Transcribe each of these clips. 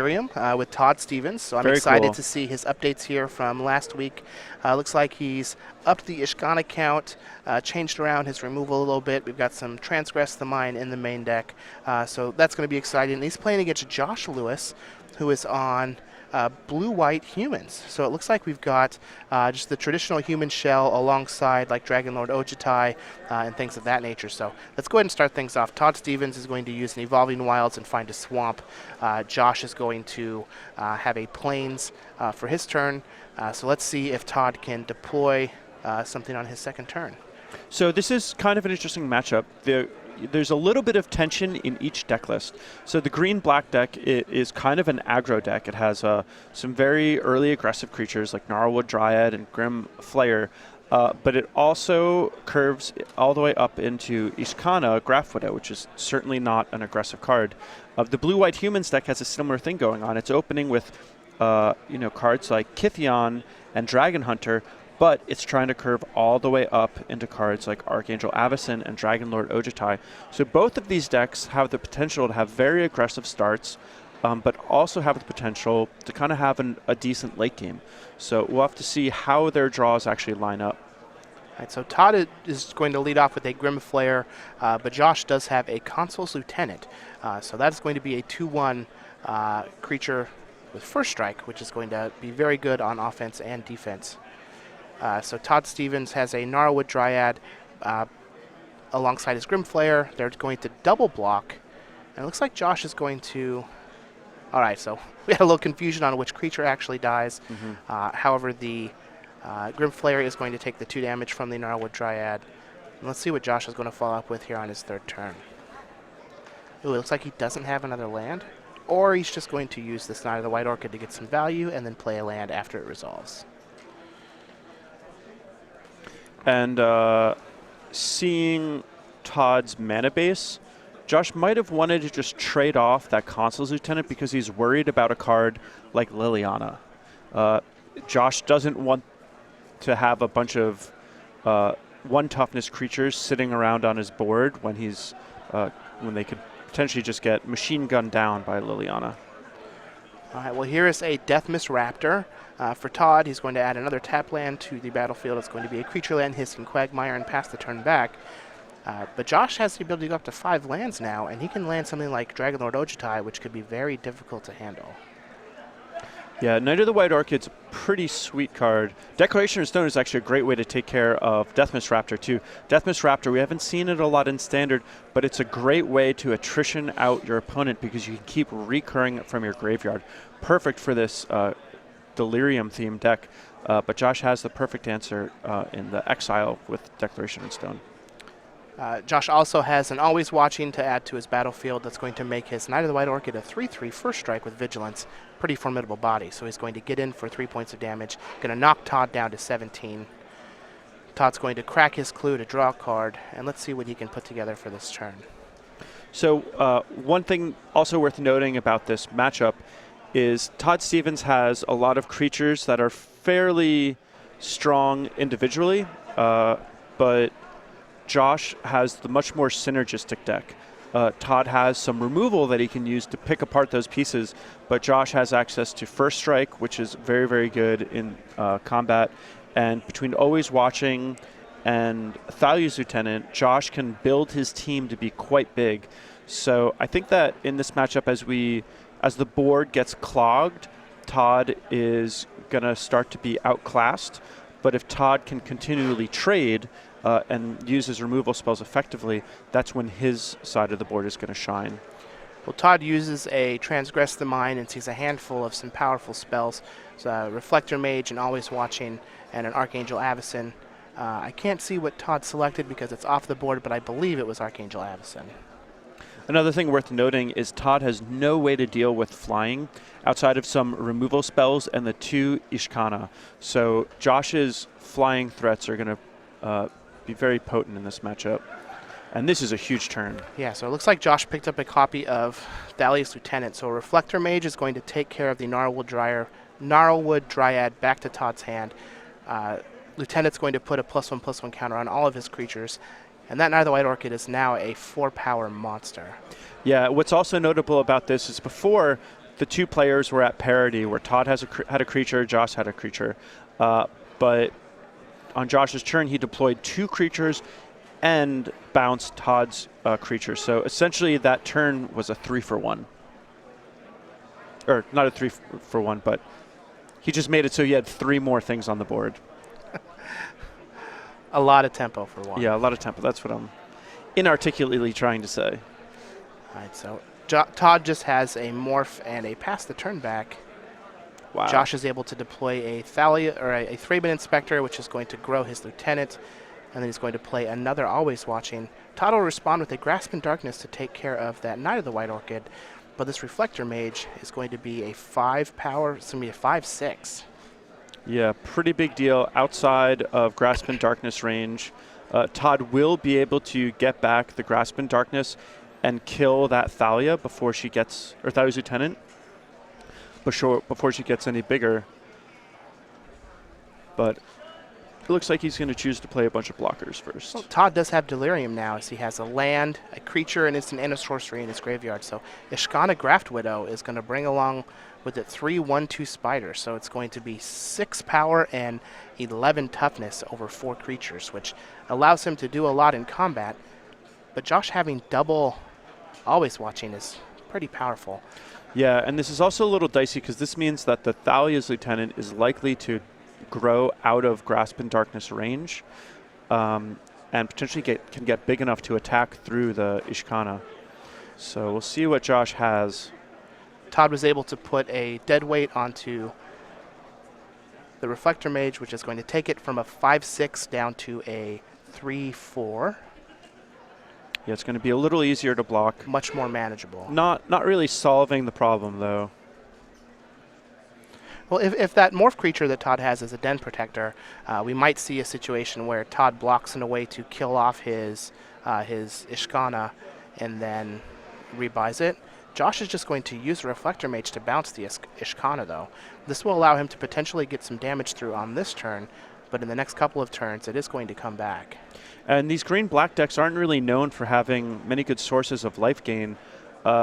Delirium with Todd Stevens. So I'm Very excited cool. to see his updates here from last week. Looks like he's upped the Ishkana count, changed around his removal a little bit. We've got some Transgress the Mine in the main deck. So that's going to be exciting. And he's playing against Josh Lewis, who is on blue-white humans. So it looks like we've got just the traditional human shell alongside like Dragon Lord Ojitai and things of that nature. So let's go ahead and start things off. Todd Stevens is going to use an Evolving Wilds and find a swamp. Josh is going to have a Plains for his turn. So let's see if Todd can deploy something on his second turn. So this is kind of an interesting matchup. There's a little bit of tension in each deck list. So the green-black deck is kind of an aggro deck. It has some very early aggressive creatures like Gnarlwood Dryad and Grim Flayer, but it also curves all the way up into Ishkana Grafwidow, which is certainly not an aggressive card. The blue-white humans deck has a similar thing going on. It's opening with cards like Kithion and Dragon Hunter, but it's trying to curve all the way up into cards like Archangel Avacyn and Dragon Lord Ojitai. So both of these decks have the potential to have very aggressive starts, but also have the potential to kind of have a decent late game. So we'll have to see how their draws actually line up. All right, so Todd is going to lead off with a Grim Flayer, but Josh does have a Consul's Lieutenant. So that's going to be a 2/1 creature with First Strike, which is going to be very good on offense and defense. So Todd Stevens has a Gnarlwood Dryad alongside his Grim Flayer. They're going to double block. And it looks like Josh is going to... All right, so we had a little confusion on which creature actually dies. However, the Grim Flayer is going to take the 2 damage from the Gnarlwood Dryad. And let's see what Josh is going to follow up with here on his third turn. Ooh, it looks like he doesn't have another land. Or he's just going to use this Knight of the White Orchid to get some value and then play a land after it resolves. And seeing Todd's mana base, Josh might have wanted to just trade off that Consul's Lieutenant because he's worried about a card like Liliana. Josh doesn't want to have a bunch of 1 toughness creatures sitting around on his board when he's when they could potentially just get machine gunned down by Liliana. All right, well, here is a Deathmist Raptor. For Todd, he's going to add another tap land to the battlefield. It's going to be a creature land, Hissing Quagmire, and pass the turn back. But Josh has the ability to go up to 5 lands now, and he can land something like Dragon Lord Ojitai, which could be very difficult to handle. Yeah, Knight of the White Orchid's a pretty sweet card. Declaration of Stone is actually a great way to take care of Deathmist Raptor, too. Deathmist Raptor, we haven't seen it a lot in Standard, but it's a great way to attrition out your opponent because you can keep recurring it from your graveyard. Perfect for this Delirium-themed deck, but Josh has the perfect answer in the Exile with Declaration of Stone. Josh also has an Always Watching to add to his battlefield that's going to make his Knight of the White Orchid a 3/3 First Strike with Vigilance. Pretty formidable body, so he's going to get in for 3 points of damage. Going to knock Todd down to 17. Todd's going to crack his clue to draw a card, and let's see what he can put together for this turn. So one thing also worth noting about this matchup is Todd Stevens has a lot of creatures that are fairly strong individually, but Josh has the much more synergistic deck. Todd has some removal that he can use to pick apart those pieces, but Josh has access to First Strike, which is very, very good in combat. And between Always Watching and Thalia's Lieutenant, Josh can build his team to be quite big. So I think that in this matchup, as the board gets clogged, Todd is going to start to be outclassed. But if Todd can continually trade and use his removal spells effectively, that's when his side of the board is going to shine. Well, Todd uses a Transgress the Mind and sees a handful of some powerful spells. So, Reflector Mage and Always Watching and an Archangel Avacyn. I can't see what Todd selected because it's off the board, but I believe it was Archangel Avacyn. Another thing worth noting is Todd has no way to deal with flying outside of some removal spells and the 2 Ishkana. So Josh's flying threats are going to be very potent in this matchup. And this is a huge turn. Yeah, so it looks like Josh picked up a copy of Thalia's Lieutenant. So Reflector Mage is going to take care of the Gnarlwood Dryad back to Todd's hand. Lieutenant's going to put a +1/+1 counter on all of his creatures. And that Knight of the White Orchid is now a 4-power monster. Yeah, what's also notable about this is before, the two players were at parity, where Todd had a creature, Josh had a creature. But on Josh's turn, he deployed 2 creatures and bounced Todd's creature. So essentially, that turn was a 3-for-1. Or not a 3-for-1, but he just made it so he had 3 more things on the board. A lot of tempo for one. Yeah, a lot of tempo. That's what I'm inarticulately trying to say. All right, so Todd just has a morph and a pass the turn back. Wow. Josh is able to deploy a Thalia or a Thraben Inspector, which is going to grow his lieutenant, and then he's going to play another Always Watching. Todd will respond with a Grasp in Darkness to take care of that Knight of the White Orchid, but this Reflector Mage is going to be a 5 power. It's going to be a 5/6. Yeah, pretty big deal outside of Grasp in Darkness range. Todd will be able to get back the Grasp in Darkness and kill that Thalia before she gets, or Thalia's lieutenant, before she gets any bigger. But it looks like he's going to choose to play a bunch of blockers first. Well, Todd does have Delirium now, as he has a land, a creature, and instant and a sorcery in his graveyard. So Ishkana Graft Widow is going to bring along with it 3/1/2 Spider. So it's going to be 6 power and 11 toughness over 4 creatures, which allows him to do a lot in combat. But Josh having double Always Watching is pretty powerful. Yeah, and this is also a little dicey because this means that the Thalia's lieutenant is likely to grow out of Grasp in Darkness range, and potentially can get big enough to attack through the Ishkana. So we'll see what Josh has. Todd was able to put a deadweight onto the Reflector Mage, which is going to take it from a 5/6 down to a 3/4. Yeah, it's going to be a little easier to block. Much more manageable. Not really solving the problem, though. Well, if that morph creature that Todd has is a Den Protector, we might see a situation where Todd blocks in a way to kill off his Ishkana and then rebuys it. Josh is just going to use the Reflector Mage to bounce the Ishkana, though. This will allow him to potentially get some damage through on this turn, but in the next couple of turns, it is going to come back. And these green-black decks aren't really known for having many good sources of life gain.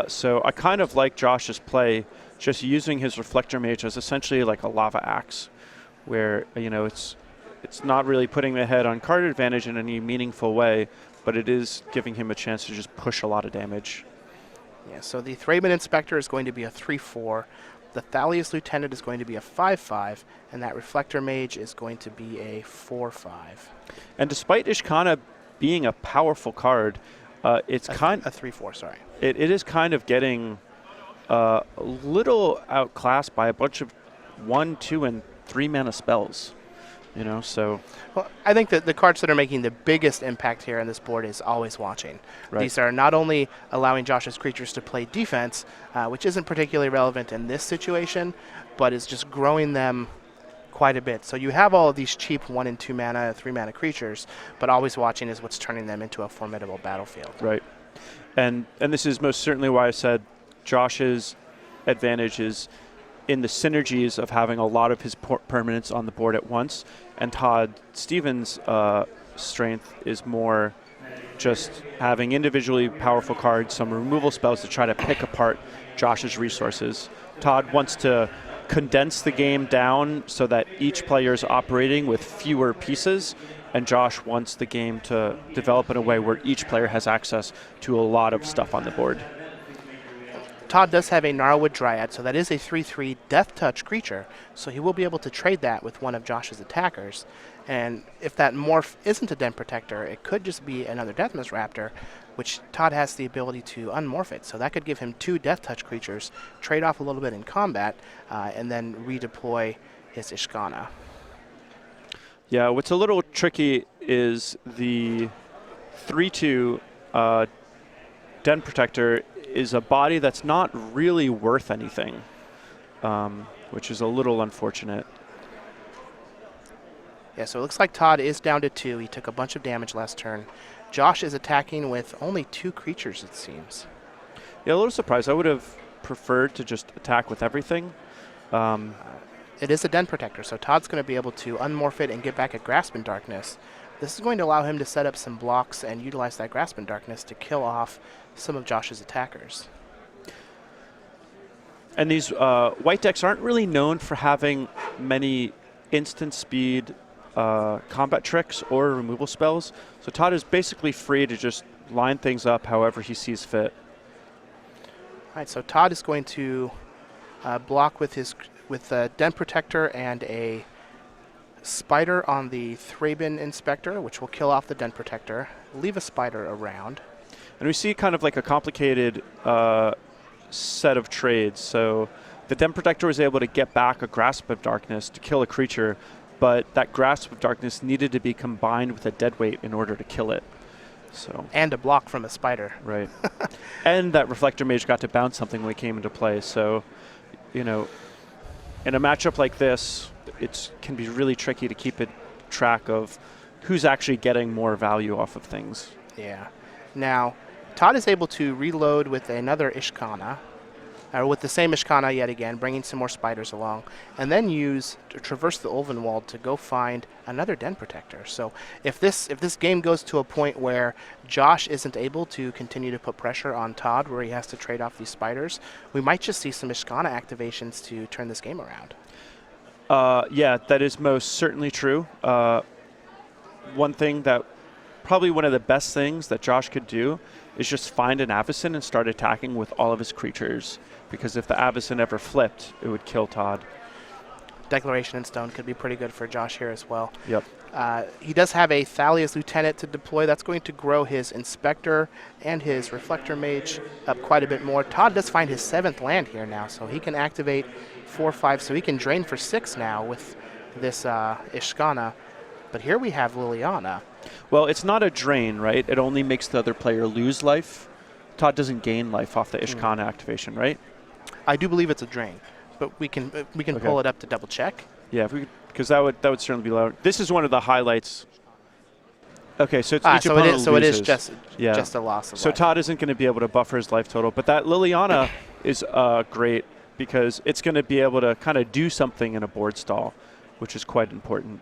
So I kind of like Josh's play, just using his Reflector Mage as essentially like a lava axe, where it's not really putting the head on card advantage in any meaningful way, but it is giving him a chance to just push a lot of damage. Yeah, so the Thraben Inspector is going to be a 3/4. The Thalia's Lieutenant is going to be a 5/5, and that Reflector Mage is going to be a 4/5. And despite Ishkana being a powerful card, it's a 3/4. Sorry. It is kind of getting a little outclassed by a bunch of 1, 2, and 3 mana spells. So. Well, I think that the cards that are making the biggest impact here on this board is Always Watching. Right. These are not only allowing Josh's creatures to play defense, which isn't particularly relevant in this situation, but is just growing them quite a bit. So you have all of these cheap 1 and 2 mana, 3 mana creatures, but Always Watching is what's turning them into a formidable battlefield. Right. And this is most certainly why I said Josh's advantage is in the synergies of having a lot of his permanents on the board at once, and Todd Stevens' strength is more just having individually powerful cards, some removal spells to try to pick apart Josh's resources. Todd wants to condense the game down so that each player is operating with fewer pieces, and Josh wants the game to develop in a way where each player has access to a lot of stuff on the board. Todd does have a Gnarlwood Dryad, so that is a 3/3 Death Touch creature, so he will be able to trade that with one of Josh's attackers. And if that morph isn't a Den Protector, it could just be another Deathmas Raptor, which Todd has the ability to unmorph it. So that could give him 2 Death Touch creatures, trade off a little bit in combat, and then redeploy his Ishkana. Yeah, what's a little tricky is the 3/2 Den Protector is a body that's not really worth anything, which is a little unfortunate. Yeah, so it looks like Todd is down to 2. He took a bunch of damage last turn. Josh is attacking with only 2 creatures, it seems. Yeah, a little surprised. I would have preferred to just attack with everything. It is a Den Protector, so Todd's going to be able to unmorph it and get back a Grasp in Darkness. This is going to allow him to set up some blocks and utilize that Grasp in Darkness to kill off some of Josh's attackers. And these white decks aren't really known for having many instant speed combat tricks or removal spells. So Todd is basically free to just line things up however he sees fit. All right, so Todd is going to block with a Den Protector and a Spider on the Thraben Inspector, which will kill off the Den Protector, leave a Spider around. And we see kind of like a complicated set of trades. So the Den Protector was able to get back a Grasp of Darkness to kill a creature, but that Grasp of Darkness needed to be combined with a Deadweight in order to kill it. So and a block from a Spider. Right. And that Reflector Mage got to bounce something when it came into play. So, you know, in a matchup like this, it can be really tricky to keep track of who's actually getting more value off of things. Yeah. Now, Todd is able to reload with another Ishkana, or with the same Ishkana yet again, bringing some more Spiders along, and then traverse the Ulvenwald to go find another Den Protector. So if this game goes to a point where Josh isn't able to continue to put pressure on Todd, where he has to trade off these Spiders, we might just see some Ishkana activations to turn this game around. Yeah, that is most certainly true. One thing that, probably one of the best things that Josh could do is just find an Avacyn and start attacking with all of his creatures. Because if the Avacyn ever flipped, it would kill Todd. Declaration in Stone could be pretty good for Josh here as well. Yep. He does have a Thalia's Lieutenant to deploy. That's going to grow his Inspector and his Reflector Mage up quite a bit more. Todd does find his 7th land here now, so he can activate 4/5, so he can drain for 6 now with this Ishkana. But here we have Liliana. Well, it's not a drain, right? It only makes the other player lose life. Todd doesn't gain life off the Ishkana activation, right? I do believe it's a drain, but we can pull it up to double check. Yeah, because that would certainly be loud. This is one of the highlights. Okay, so it's each so opponent it is loses. just a loss of So life. Todd isn't going to be able to buffer his life total, but that Liliana is great because it's going to be able to kind of do something in a board stall, which is quite important.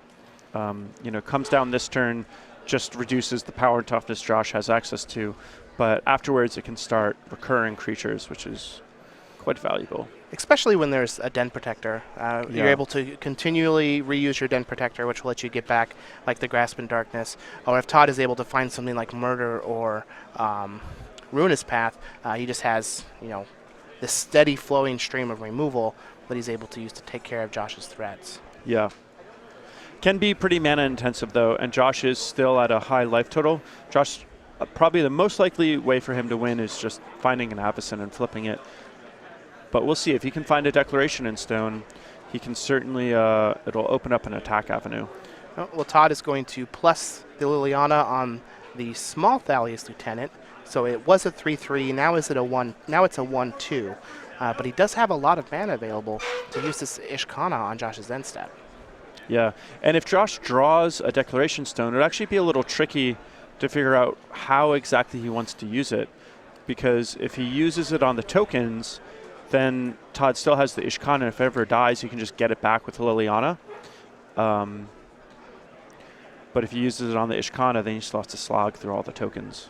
You know, comes down this turn, just reduces the power and toughness Josh has access to, but afterwards it can start recurring creatures, which is quite valuable. Especially when there's a Den Protector. You're able to continually reuse your Den Protector, which will let you get back like the Grasp in Darkness. Or if Todd is able to find something like Murder or Ruinous Path, he just has, you know, this steady flowing stream of removal that he's able to use to take care of Josh's threats. Yeah. Can be pretty mana intensive though, and Josh is still at a high life total. Josh, probably the most likely way for him to win is just finding an Avacyn and flipping it. But we'll see if he can find a Declaration in Stone. He can certainly, it'll open up an attack avenue. Well, Todd is going to plus the Liliana on the small Thalia's Lieutenant. So it was a 3/3. Now is it a 1? Now it's a 1/2. But he does have a lot of mana available to use this Ishkana on Josh's end step. Yeah, and if Josh draws a Declaration Stone, it would actually be a little tricky to figure out how exactly he wants to use it. Because if he uses it on the tokens, then Todd still has the Ishkana. If it ever dies, you can just get it back with Liliana. But if he uses it on the Ishkana, then he still has to slog through all the tokens.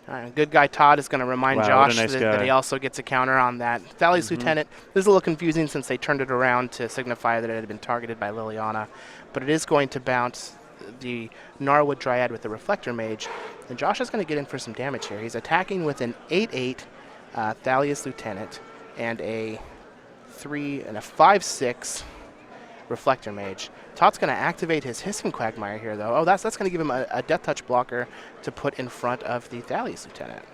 All right, good guy Todd is going to remind Josh that he also gets a counter on that Thalia's Lieutenant. This is a little confusing since they turned it around to signify that it had been targeted by Liliana. But it is going to bounce the Gnarlwood Dryad with the Reflector Mage. And Josh is going to get in for some damage here. He's attacking with an 8/8 Thalia's Lieutenant and a 5/6 Reflector Mage. Todd's going to activate his Hissing Quagmire here, though. Oh, that's going to give him a Death Touch blocker to put in front of the Thalia's Lieutenant.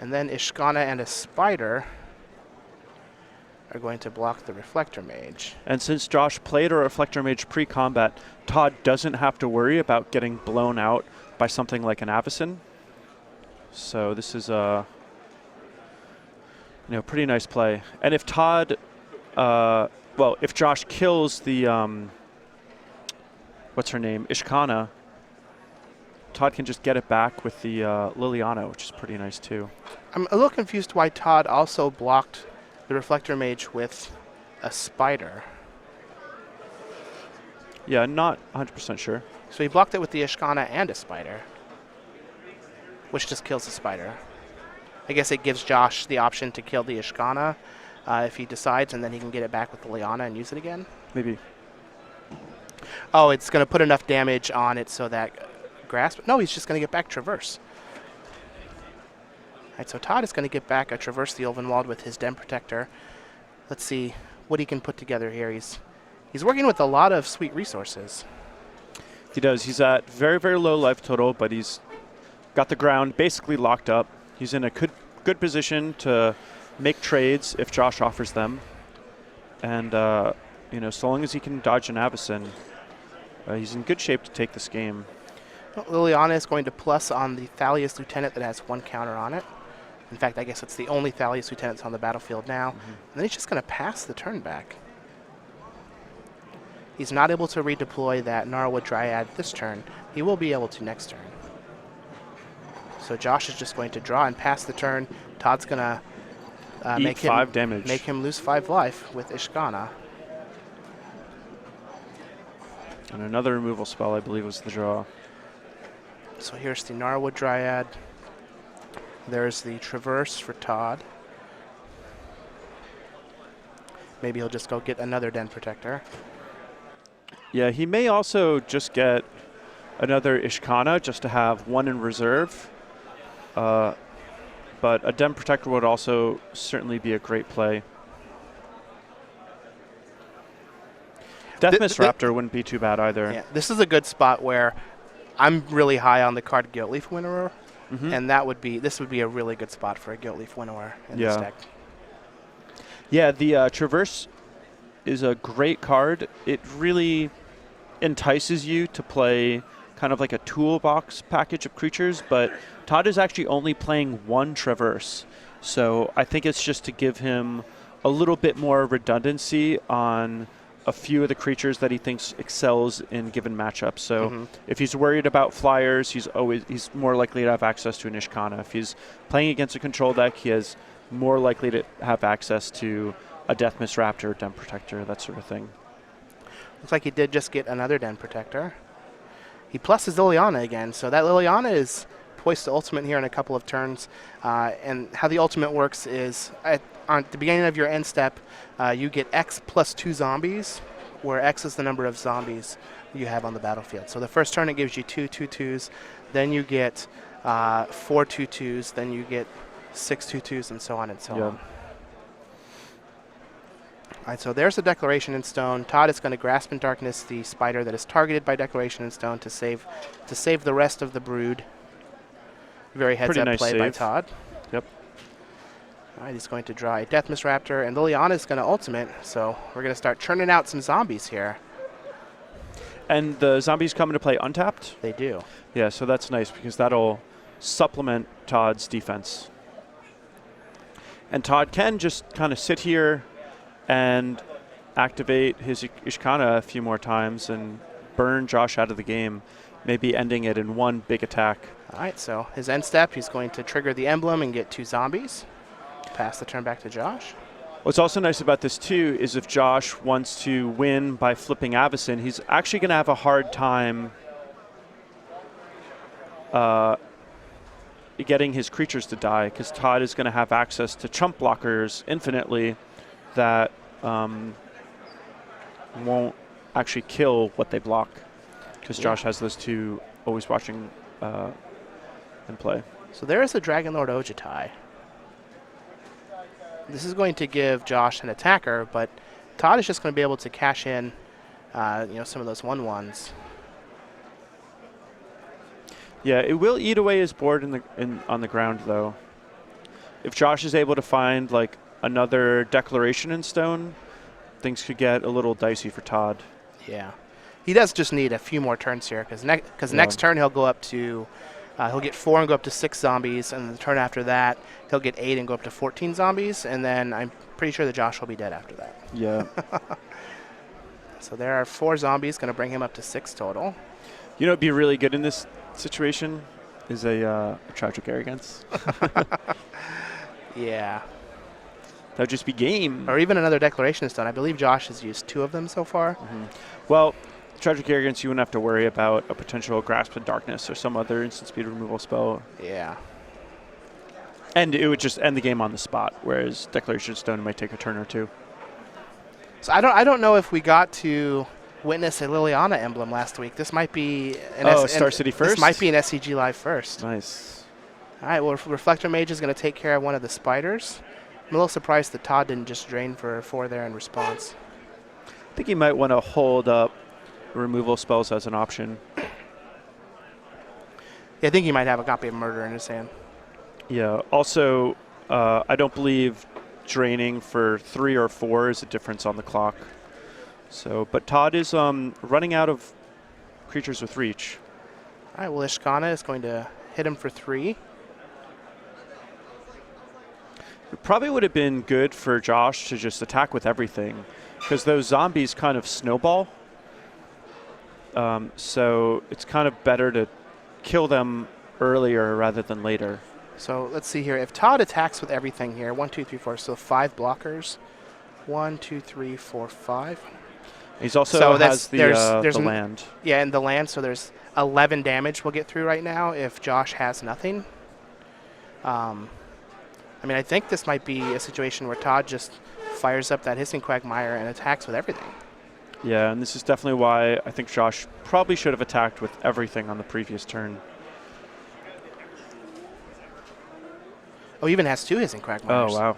And then Ishkana and a Spider are going to block the Reflector Mage. And since Josh played a Reflector Mage pre-combat, Todd doesn't have to worry about getting blown out by something like an Avacyn. So this is a pretty nice play. And if Todd, if Josh kills the, what's her name, Ishkana, Todd can just get it back with the Liliana, which is pretty nice too. I'm a little confused why Todd also blocked the Reflector Mage with a Spider. Yeah, not 100% sure. So he blocked it with the Ishkana and a Spider. which just kills the spider. I guess it gives Josh the option to kill the Ishkana if he decides, and then he can get it back with the Liana and use it again. Maybe. Oh, it's going to put enough damage on it so that Grasp... No, he's just going to get back Traverse. All right, so Todd is going to get back a Traverse the Ulvenwald with his Den Protector. Let's see what he can put together here. He's working with a lot of sweet resources. He does. He's at very, very low life total, but he's got the ground basically locked up. He's in a good position to make trades if Josh offers them. And, so long as he can dodge an Avacyn, he's in good shape to take this game. Well, Liliana is going to plus on the Thalia's Lieutenant that has 1 counter on it. In fact, I guess it's the only Thalia's Lieutenant that's on the battlefield now. And then he's just going to pass the turn back. He's not able to redeploy that Gnarlwood Dryad this turn. He will be able to next turn. So Josh is just going to draw and pass the turn. Todd's going to make 5 damage. Make him lose 5 life with Ishkana. And another removal spell, I believe, was the draw. So here's the Gnarlwood Dryad. There's the Traverse for Todd. Maybe he'll just go get another Den Protector. Yeah, he may also just get another Ishkana just to have 1 in reserve. But a Den Protector would also certainly be a great play. Deathmist Raptor wouldn't be too bad either. Yeah, this is a good spot where I'm really high on the card Guiltleaf Winnower, and this would be a really good spot for a Guiltleaf Winnower in this deck. Yeah, the Traverse is a great card. It really entices you to play kind of like a toolbox package of creatures, but Todd is actually only playing 1 Traverse. So I think it's just to give him a little bit more redundancy on a few of the creatures that he thinks excels in given matchups. So if he's worried about flyers, he's more likely to have access to an Ishkana. If he's playing against a control deck, he is more likely to have access to a Deathmist Raptor, Den Protector, that sort of thing. Looks like he did just get another Den Protector. He pluses Liliana again, so that Liliana is poised to ultimate here in a couple of turns. And how the ultimate works is on the beginning of your end step, you get X plus 2 zombies, where X is the number of zombies you have on the battlefield. So the first turn it gives you 2 2/2s, then you get 4 2/2s, then you get 6 2/2s, and so on and so on. All right, so there's a Declaration in Stone. Todd is going to Grasp in Darkness the spider that is targeted by Declaration in Stone to save the rest of the brood. Very heads-up nice play save by Todd. Yep. All right, he's going to draw a Deathmist Raptor, and Liliana is going to ultimate, so we're going to start churning out some zombies here. And the zombies come into play untapped? They do. Yeah, so that's nice because that'll supplement Todd's defense. And Todd can just kind of sit here and activate his Ishkana a few more times and burn Josh out of the game, maybe ending it in 1 big attack. All right, so his end step, he's going to trigger the emblem and get 2 zombies. Pass the turn back to Josh. What's also nice about this, too, is if Josh wants to win by flipping Avacyn, he's actually going to have a hard time getting his creatures to die, because Todd is going to have access to chump blockers infinitely that won't actually kill what they block, because Josh has those 2 always watching in play. So there is a Dragonlord Ojutai. This is going to give Josh an attacker, but Todd is just going to be able to cash in some of those 1/1s. Yeah, it will eat away his board on the ground, though. If Josh is able to find like another Declaration in Stone, things could get a little dicey for Todd. Yeah, he does just need a few more turns here, because next turn he'll go up to he'll get 4 and go up to 6 zombies, and the turn after that he'll get 8 and go up to 14 zombies, and then I'm pretty sure that Josh will be dead after that. Yeah. So there are 4 zombies, going to bring him up to 6 total. You know, it'd be really good in this situation is a Tragic Arrogance. Yeah. That would just be game. Or even another Declaration in Stone. I believe Josh has used 2 of them so far. Well, Tragic Arrogance, you wouldn't have to worry about a potential Grasp of Darkness or some other instant speed removal spell. Yeah. And it would just end the game on the spot, whereas Declaration Stone might take a turn or two. So I don't know if we got to witness a Liliana emblem last week. This might be Star City first? This might be an SCG Live first. Nice. All right, well, Reflector Mage is going to take care of one of the spiders. I'm a little surprised that Todd didn't just drain for 4 there in response. I think he might want to hold up removal spells as an option. Yeah, I think he might have a copy of Murder in his hand. Yeah. Also, I don't believe draining for 3 or 4 is a difference on the clock. So, but Todd is running out of creatures with reach. All right, well, Ishkana is going to hit him for 3. It probably would have been good for Josh to just attack with everything, because those zombies kind of snowball. So it's kind of better to kill them earlier rather than later. So let's see here. If Todd attacks with everything here, 1, 2, 3, 4, so 5 blockers. 1, 2, 3, 4, 5. He's also so has there's the land. Yeah, and the land, so there's 11 damage we'll get through right now if Josh has nothing. I mean, I think this might be a situation where Todd just fires up that Hissing Quagmire and attacks with everything. Yeah, and this is definitely why I think Josh probably should have attacked with everything on the previous turn. Oh, he even has 2 Hissing Quagmires. Oh, wow.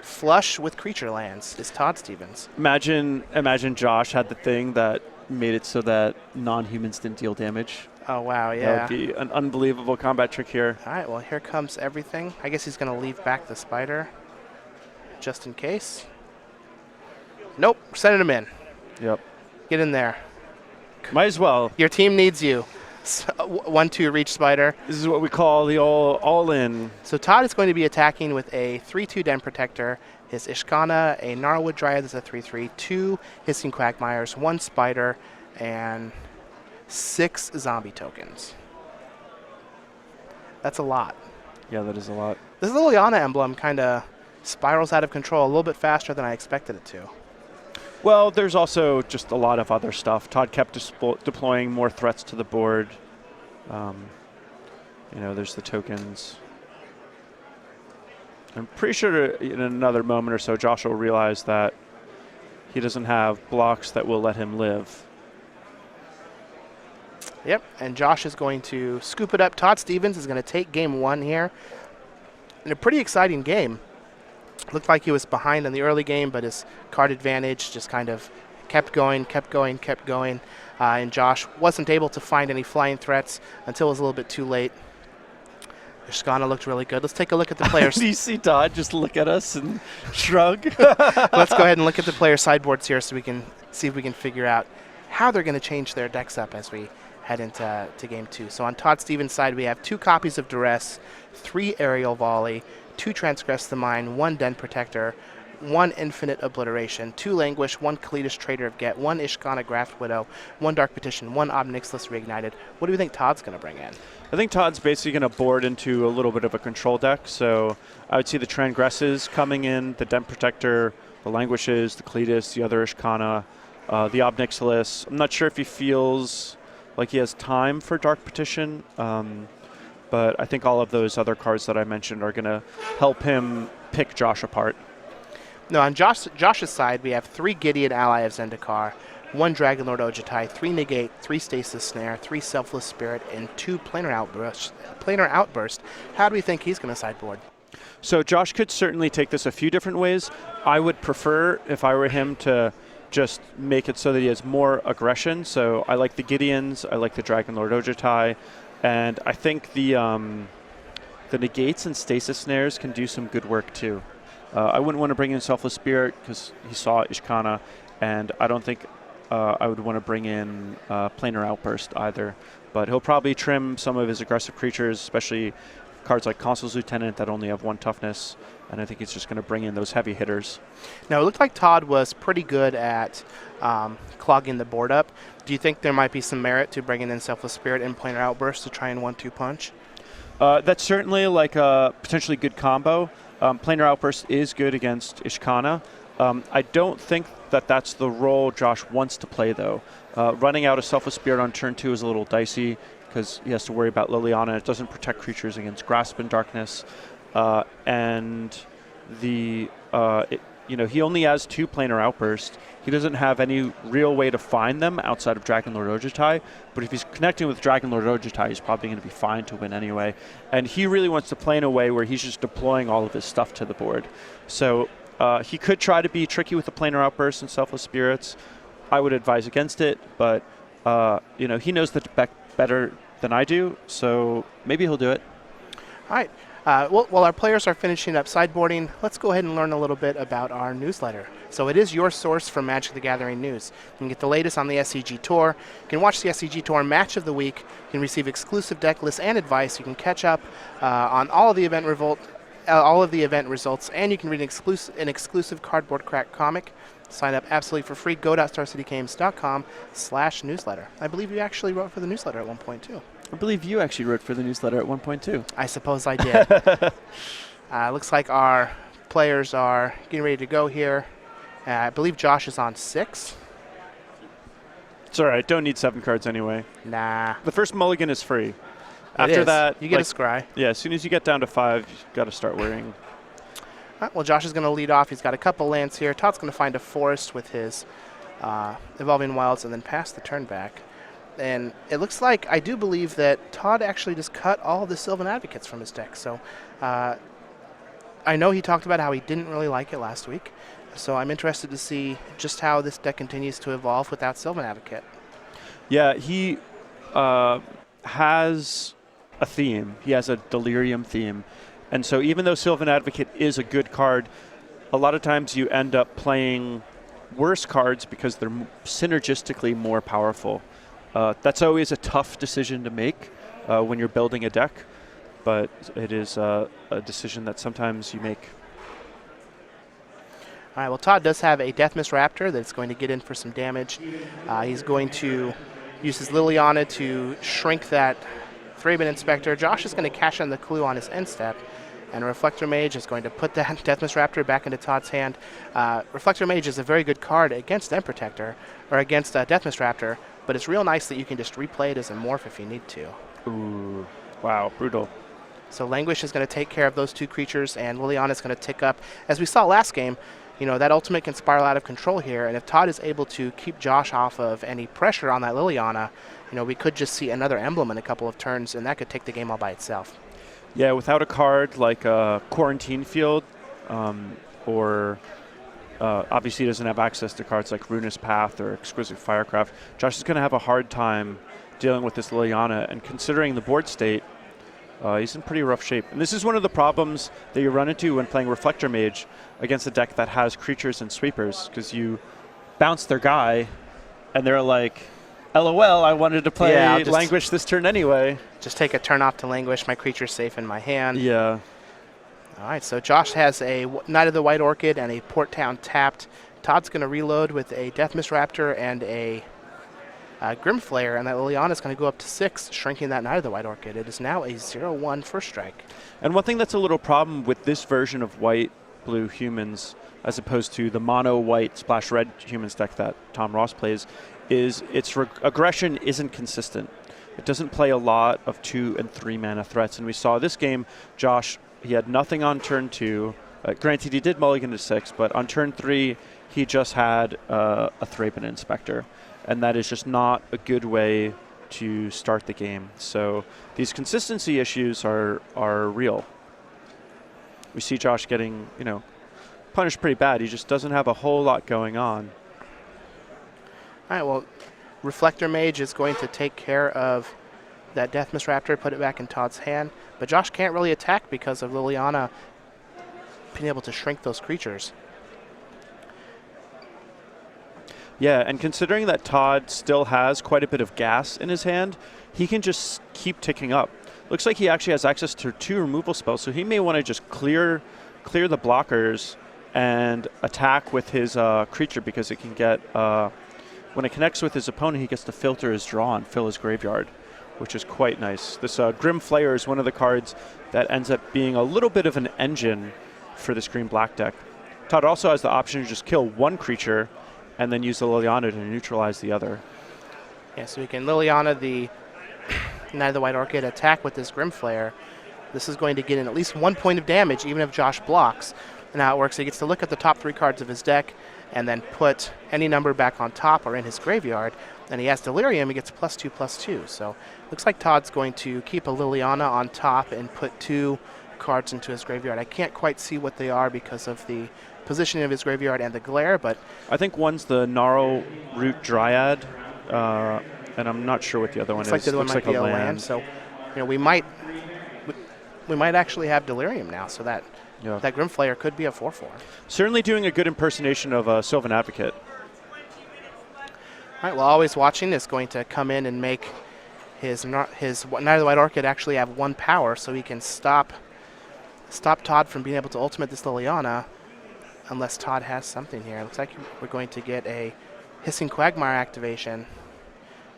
Flush with creature lands is Todd Stevens. Imagine Josh had the thing that made it so that non-humans didn't deal damage. Oh, wow, yeah. That would be an unbelievable combat trick here. All right, well, here comes everything. I guess he's going to leave back the spider just in case. Nope, sending him in. Yep. Get in there. Might as well. Your team needs you. 1, 2 reach spider. This is what we call the all-in. So Todd is going to be attacking with a 3/2 Den Protector, his Ishkana, a Gnarlwood Dryad that's a 3/3, 2 Hissing Quagmires, 1 spider, and 6 zombie tokens. That's a lot. Yeah, that is a lot. This Liliana emblem kind of spirals out of control a little bit faster than I expected it to. Well, there's also just a lot of other stuff. Todd kept deploying more threats to the board. There's the tokens. I'm pretty sure in another moment or so, Josh will realize that he doesn't have blocks that will let him live. Yep, and Josh is going to scoop it up. Todd Stevens is going to take game 1 here. In a pretty exciting game. Looked like he was behind in the early game, but his card advantage just kind of kept going. And Josh wasn't able to find any flying threats until it was a little bit too late. Ishkana looked really good. Let's take a look at the players. Do you see Todd just look at us and shrug? Let's go ahead and look at the player sideboards here so we can see if we can figure out how they're going to change their decks up as we head into game 2. So on Todd Stevens' side, we have 2 copies of Duress, 3 Aerial Volley, 2 Transgress the Mind, 1 Den Protector, 1 Infinite Obliteration, 2 Languish, 1 Kalitas Trader of Get, 1 Ishkana Graft Widow, 1 Dark Petition, 1 Ob Nixilis Reignited. What do you think Todd's going to bring in? I think Todd's basically going to board into a little bit of a control deck. So I would see the Transgresses coming in, the Den Protector, the Languishes, the Kalitas, the other Ishkana, the Ob Nixilis. I'm not sure if he feels like he has time for Dark Petition. But I think all of those other cards that I mentioned are going to help him pick Josh apart. No, on Josh's side, we have 3 Gideon Ally of Zendikar, 1 Dragonlord Ojutai, 3 Negate, 3 Stasis Snare, 3 Selfless Spirit, and 2 Planar Outburst. How do we think he's going to sideboard? So Josh could certainly take this a few different ways. I would prefer, if I were him, to just make it so that he has more aggression. So I like the Gideons, I like the Dragonlord Ojutai. And I think the negates and stasis snares can do some good work too. I wouldn't want to bring in Selfless Spirit because he saw Ishkana, and I don't think I would want to bring in Planar Outburst either. But he'll probably trim some of his aggressive creatures, especially cards like Consul's Lieutenant that only have 1 toughness, and I think he's just going to bring in those heavy hitters. Now, it looked like Todd was pretty good at clogging the board up. Do you think there might be some merit to bringing in Selfless Spirit and Planar Outburst to try and 1-2 punch? That's certainly like a potentially good combo. Planar Outburst is good against Ishkana. I don't think that that's the role Josh wants to play, though. Running out a Selfless Spirit on turn 2 is a little dicey because he has to worry about Liliana. It doesn't protect creatures against Grasp and Darkness. And the he only has 2 Planar Outburst. He doesn't have any real way to find them outside of Dragonlord Ojutai, but if he's connecting with Dragonlord Ojutai, he's probably going to be fine to win anyway. And he really wants to play in a way where he's just deploying all of his stuff to the board. So he could try to be tricky with the Planar Outburst and Selfless Spirits. I would advise against it, but he knows the deck better than I do, so maybe he'll do it. All right. While our players are finishing up sideboarding, let's go ahead and learn a little bit about our newsletter. So it is your source for Magic the Gathering news. You can get the latest on the SCG Tour. You can watch the SCG Tour Match of the Week. You can receive exclusive deck lists and advice. You can catch up on all of the event results, and you can read an exclusive Cardboard Crack comic. Sign up absolutely for free. go.starcitygames.com/newsletter. I believe you actually wrote for the newsletter at one point, too. I believe you actually wrote for the newsletter at one point, too. I suppose I did. Looks like our players are getting ready to go here. I believe Josh is on 6. It's all right. Don't need 7 cards anyway. Nah. The first mulligan is free. After that, you get a scry. Yeah, as soon as you get down to 5, you've got to start worrying. Well, Josh is going to lead off. He's got a couple lands here. Todd's going to find a forest with his Evolving Wilds and then pass the turn back. And it looks like, I do believe that Todd actually just cut all of the Sylvan Advocates from his deck. So I know he talked about how he didn't really like it last week. So I'm interested to see just how this deck continues to evolve without Sylvan Advocate. Yeah, he has a theme. He has a Delirium theme. And so even though Sylvan Advocate is a good card, a lot of times you end up playing worse cards because they're synergistically more powerful. That's always a tough decision to make when you're building a deck, but it is a decision that sometimes you make. All right, well, Todd does have a Deathmist Raptor that's going to get in for some damage. He's going to use his Liliana to shrink that Thraben Inspector. Josh is going to cash in the clue on his end step, and Reflector Mage is going to put that Deathmist Raptor back into Todd's hand. Reflector Mage is a very good card against End Protector, or against Deathmist Raptor, but it's real nice that you can just replay it as a morph if you need to. Ooh, wow, brutal. So Languish is going to take care of those 2 creatures, and Liliana is going to tick up. As we saw last game, that ultimate can spiral out of control here, and if Todd is able to keep Josh off of any pressure on that Liliana, we could just see another emblem in a couple of turns, and that could take the game all by itself. Yeah, without a card like Quarantine Field, or obviously he doesn't have access to cards like Ruinous Path or Exquisite Firecraft, Josh is going to have a hard time dealing with this Liliana, and considering the board state, he's in pretty rough shape. And this is one of the problems that you run into when playing Reflector Mage against a deck that has creatures and sweepers, because you bounce their guy, and they're like, LOL, I wanted to play Languish this turn anyway. Just take a turn off to Languish. My creature's safe in my hand. Yeah. All right, so Josh has a Knight of the White Orchid and a Port Town tapped. Todd's going to reload with a Deathmist Raptor and a Grimflayer, and that Liliana's going to go up to 6, shrinking that Knight of the White Orchid. It is now a 0/1 first strike. And one thing that's a little problem with this version of white-blue humans, as opposed to the mono-white splash-red humans deck that Tom Ross plays, is its aggression isn't consistent. It doesn't play a lot of 2 and 3 mana threats. And we saw this game, Josh, he had nothing on turn 2. Granted, he did mulligan to 6, but on turn 3, he just had a Thraben Inspector. And that is just not a good way to start the game. So these consistency issues are real. We see Josh getting, punished pretty bad. He just doesn't have a whole lot going on. All right, well, Reflector Mage is going to take care of that Deathmist Raptor, put it back in Todd's hand. But Josh can't really attack because of Liliana being able to shrink those creatures. Yeah, and considering that Todd still has quite a bit of gas in his hand, he can just keep ticking up. Looks like he actually has access to 2 removal spells, so he may want to just clear the blockers and attack with his creature, because it can get, when it connects with his opponent, he gets to filter his draw and fill his graveyard, which is quite nice. This Grim Flayer is one of the cards that ends up being a little bit of an engine for this green-black deck. Todd also has the option to just kill 1 creature and then use the Liliana to neutralize the other. Yeah, so we can Liliana the Knight of the White Orchid, attack with this Grimflare. This is going to get in at least 1 point of damage, even if Josh blocks. And how it works, he gets to look at the top 3 cards of his deck and then put any number back on top or in his graveyard. And he has Delirium, he gets +2/+2. So looks like Todd's going to keep a Liliana on top and put 2 cards into his graveyard. I can't quite see what they are because of the positioning of his graveyard and the glare, but I think one's the Gnarl Root Dryad, and I'm not sure what the other one is. Looks like the other one might be a land. So, we might actually have Delirium now. So that Grimflayer could be a 4/4. Certainly doing a good impersonation of Sylvan Advocate. All right, well, Always Watching is going to come in and make his Knight of the White Orchid actually have 1 power, so he can stop Todd from being able to ultimate this Liliana, unless Todd has something here. It looks like we're going to get a Hissing Quagmire activation.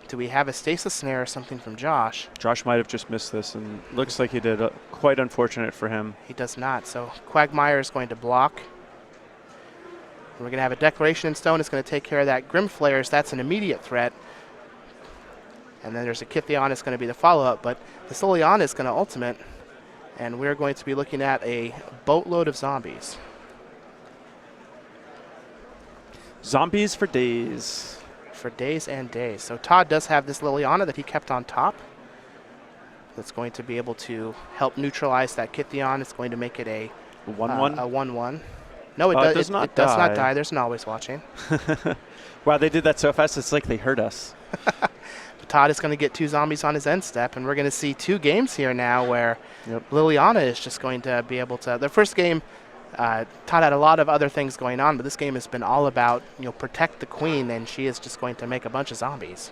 Do we have a Stasis Snare or something from Josh? Josh might have just missed this, and looks like he did. Quite unfortunate for him. He does not, so Quagmire is going to block. We're going to have a Declaration in Stone. It's going to take care of that. Grimflares, that's an immediate threat. And then there's a Kytheon. It's going to be the follow-up. But this Liliana is going to ultimate. And we're going to be looking at a boatload of zombies. Zombies for days. For days and days. So Todd does have this Liliana that he kept on top. That's going to be able to help neutralize that Kytheon. It's going to make it a 1/1? A 1/1. No, it does not die. There's an Always Watching. Wow, they did that so fast, it's like they heard us. But Todd is going to get 2 zombies on his end step, and we're going to see 2 games here now where Liliana is just going to be able to. The first game, Todd had a lot of other things going on, but this game has been all about protect the queen, and she is just going to make a bunch of zombies.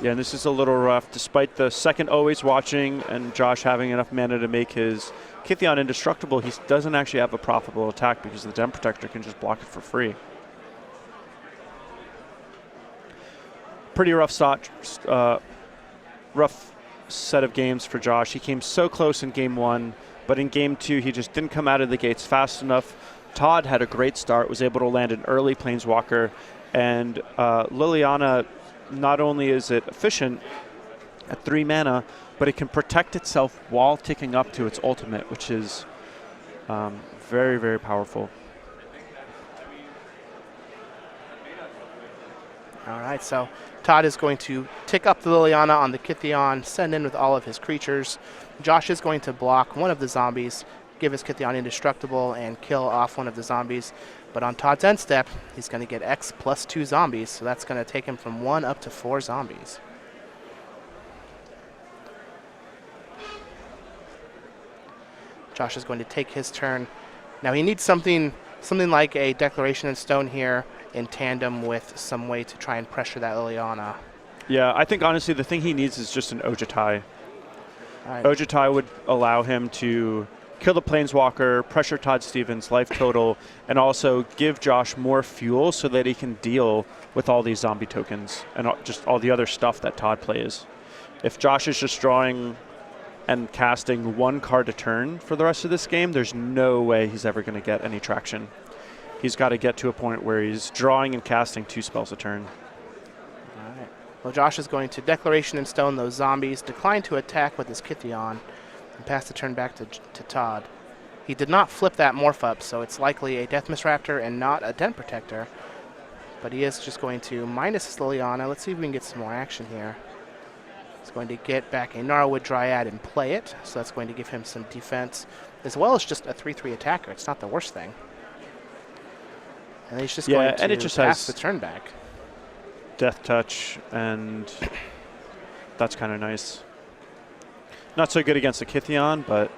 Yeah, and this is a little rough. Despite the second Always Watching and Josh having enough mana to make his Kytheon indestructible, he doesn't actually have a profitable attack because the Den Protector can just block it for free. Pretty rough rough set of games for Josh. He came so close in game 1, but in game 2 he just didn't come out of the gates fast enough. Todd had a great start, was able to land an early Planeswalker, and Liliana, not only is it efficient at 3 mana, but it can protect itself while ticking up to its ultimate, which is very, very powerful. All right, so Todd is going to tick up the Liliana on the Kytheon, send in with all of his creatures. Josh is going to block one of the zombies, give his Kytheon indestructible, and kill off one of the zombies. But on Todd's end step, he's going to get X plus 2 zombies, so that's going to take him from 1 up to 4 zombies. Josh is going to take his turn. Now he needs something like a Declaration in Stone here in tandem with some way to try and pressure that Liliana. Yeah, I think honestly the thing he needs is just an Ojutai. Right. Ojutai would allow him to kill the Planeswalker, pressure Todd Stevens' life total, and also give Josh more fuel so that he can deal with all these zombie tokens and just all the other stuff that Todd plays. If Josh is just drawing and casting 1 card a turn for the rest of this game, there's no way he's ever going to get any traction. He's got to get to a point where he's drawing and casting 2 spells a turn. All right. Well, Josh is going to Declaration in Stone those zombies, decline to attack with his Kytheon, and pass the turn back to Todd. He did not flip that Morph up, so it's likely a Death Misraptor and not a Den Protector. But he is just going to minus his Liliana. Let's see if we can get some more action here. He's going to get back a Gnarlwood Dryad and play it, so that's going to give him some defense, as well as just a 3/3 attacker. It's not the worst thing. And he's just going to pass the turn back. Death Touch, and that's kind of nice. Not so good against the Kytheon, but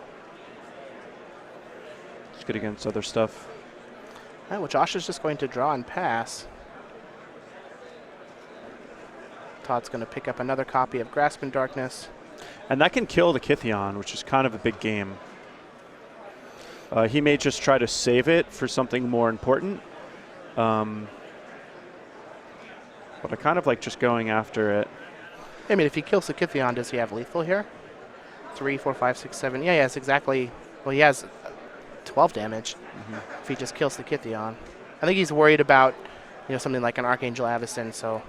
it's good against other stuff. All right, well, Josh is just going to draw and pass. Todd's going to pick up another copy of Grasp in Darkness. And that can kill the Kytheon, which is kind of a big game. He may just try to save it for something more important. But I kind of like just going after it. I mean, if he kills the Kytheon, does he have lethal here? 3, 4, 5, 6, 7. Yeah, he has exactly. Well, he has 12 damage if he just kills the Kytheon. I think he's worried about something like an Archangel Avacyn. So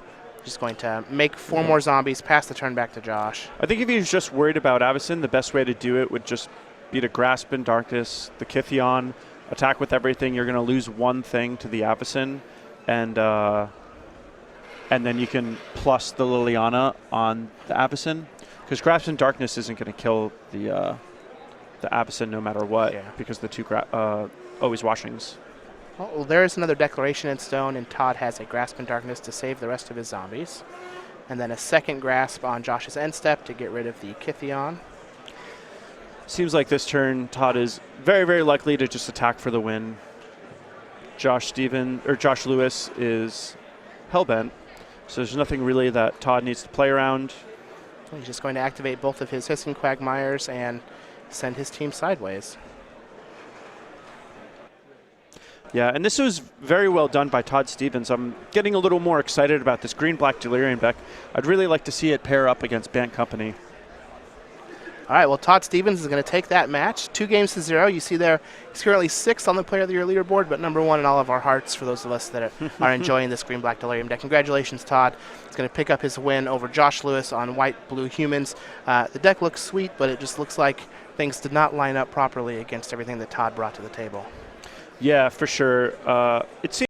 just going to make 4 more zombies, pass the turn back to Josh. I think if he's just worried about Avacyn, the best way to do it would just be to Grasp in Darkness, the Kytheon, attack with everything. You're going to lose 1 thing to the Avacyn, and then you can plus the Liliana on the Avacyn, because Grasp in Darkness isn't going to kill the Avacyn no matter what, because the 2 always washings. Well, there is another Declaration in Stone, and Todd has a Grasp in Darkness to save the rest of his zombies. And then a second Grasp on Josh's end step to get rid of the Kytheon. Seems like this turn, Todd is very, very likely to just attack for the win. Josh Lewis is hellbent, so there's nothing really that Todd needs to play around. He's just going to activate both of his Hissing Quagmires and send his team sideways. Yeah, and this was very well done by Todd Stevens. I'm getting a little more excited about this green-black Delirium deck. I'd really like to see it pair up against Bant Company. All right, well, Todd Stevens is going to take that match, 2-0. You see there, he's currently 6th on the Player of the Year leaderboard, but number 1 in all of our hearts for those of us that are enjoying this green-black Delirium deck. Congratulations, Todd. He's going to pick up his win over Josh Lewis on white-blue humans. The deck looks sweet, but it just looks like things did not line up properly against everything that Todd brought to the table. Yeah, for sure. It seems